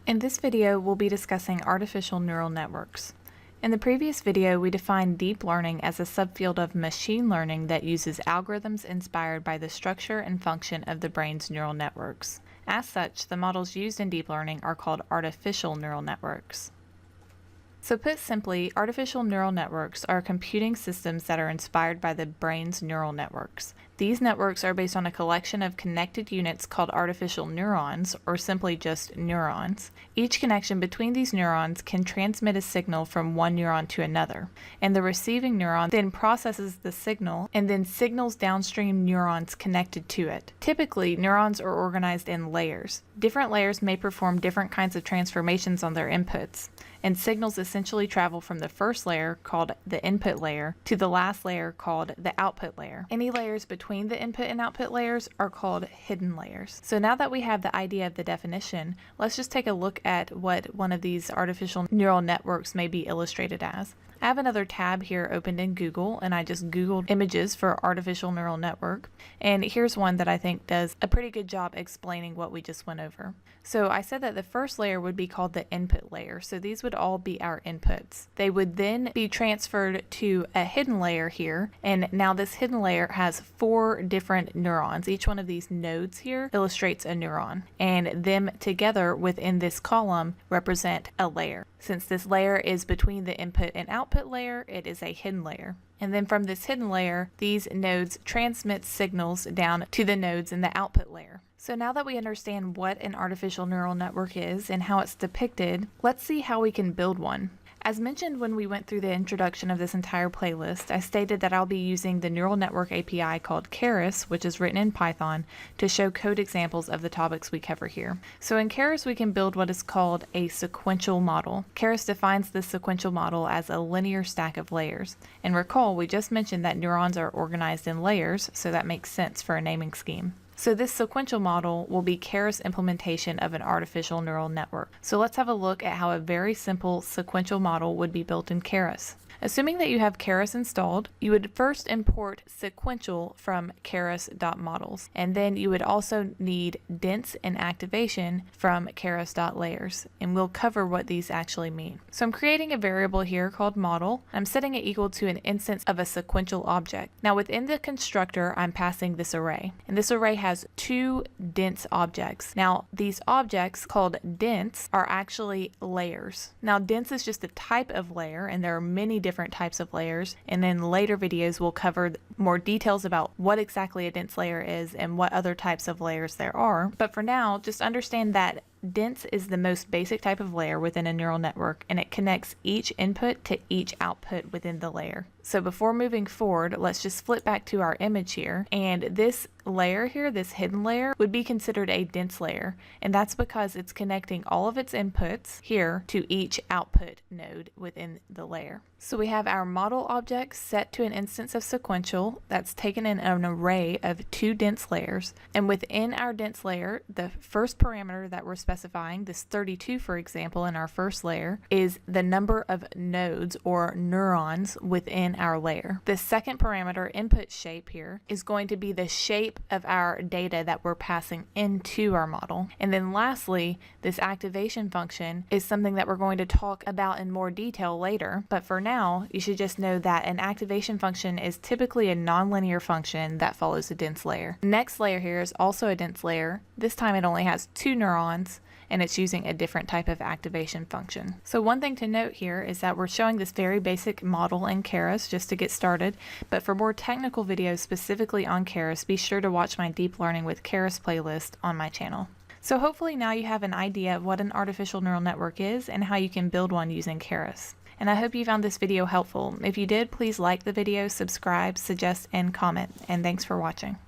In this video, we'll be discussing artificial neural networks. In the previous video, we defined deep learning as a subfield of machine learning that uses algorithms inspired by the structure and function of the brain's neural networks. As such, the models used in deep learning are called artificial neural networks. So put simply, artificial neural networks are computing systems that are inspired by the brain's neural networks. These networks are based on a collection of connected units called artificial neurons, or simply just neurons. Each connection between these neurons can transmit a signal from one neuron to another, and the receiving neuron then processes the signal and then signals downstream neurons connected to it. Typically, neurons are organized in layers. Different layers may perform different kinds of transformations on their inputs, and signals essentially travel from the first layer, called the input layer, to the last layer, called the output layer. Any layers between the input and output layers are called hidden layers. So now that we have the idea of the definition, let's just take a look at what one of these artificial neural networks may be illustrated as. I have another tab here opened in Google, and I just Googled images for artificial neural network, and here's one that I think does a pretty good job explaining what we just went over. So I said that the first layer would be called the input layer, so these would all be our inputs. They would then be transferred to a hidden layer here, and now this hidden layer has 4 different neurons. Each one of these nodes here illustrates a neuron, and them together within this column represent a layer. Since this layer is between the input and output layer, it is a hidden layer. And then from this hidden layer, these nodes transmit signals down to the nodes in the output layer. So now that we understand what an artificial neural network is and how it's depicted, let's see how we can build one. As mentioned when we went through the introduction of this entire playlist, I stated that I'll be using the neural network API called Keras, which is written in Python, to show code examples of the topics we cover here. So in Keras, we can build what is called a sequential model. Keras defines this sequential model as a linear stack of layers. And recall, we just mentioned that neurons are organized in layers, so that makes sense for a naming scheme. So this sequential model will be Keras' implementation of an artificial neural network. So let's have a look at how a very simple sequential model would be built in Keras. Assuming that you have Keras installed, you would first import sequential from keras.models, and then you would also need dense and activation from keras.layers, and we'll cover what these actually mean. So I'm creating a variable here called model. I'm setting it equal to an instance of a sequential object. Now within the constructor, I'm passing this array, and this array has 2 dense objects. Now these objects called dense are actually layers. Now dense is just a type of layer, and there are many different types of layers, and then later videos will cover more details about what exactly a dense layer is and what other types of layers there are. But for now, just understand that dense is the most basic type of layer within a neural network, and it connects each input to each output within the layer. So before moving forward, let's just flip back to our image here, and this layer here, this hidden layer, would be considered a dense layer, and that's because it's connecting all of its inputs here to each output node within the layer. So we have our model object set to an instance of sequential that's taken in an array of 2 dense layers, and within our dense layer, the first parameter that we're specifying, this 32 for example in our first layer, is the number of nodes or neurons within our layer. The second parameter, input shape here, is going to be the shape of our data that we're passing into our model. And then lastly, this activation function is something that we're going to talk about in more detail later, but for now you should just know that an activation function is typically a nonlinear function that follows a dense layer. The next layer here is also a dense layer. This time it only has 2 neurons, and it's using a different type of activation function. So one thing to note here is that we're showing this very basic model in Keras just to get started, but for more technical videos specifically on Keras, be sure to watch my Deep Learning with Keras playlist on my channel. So hopefully now you have an idea of what an artificial neural network is and how you can build one using Keras. And I hope you found this video helpful. If you did, please like the video, subscribe, suggest, and comment, and thanks for watching.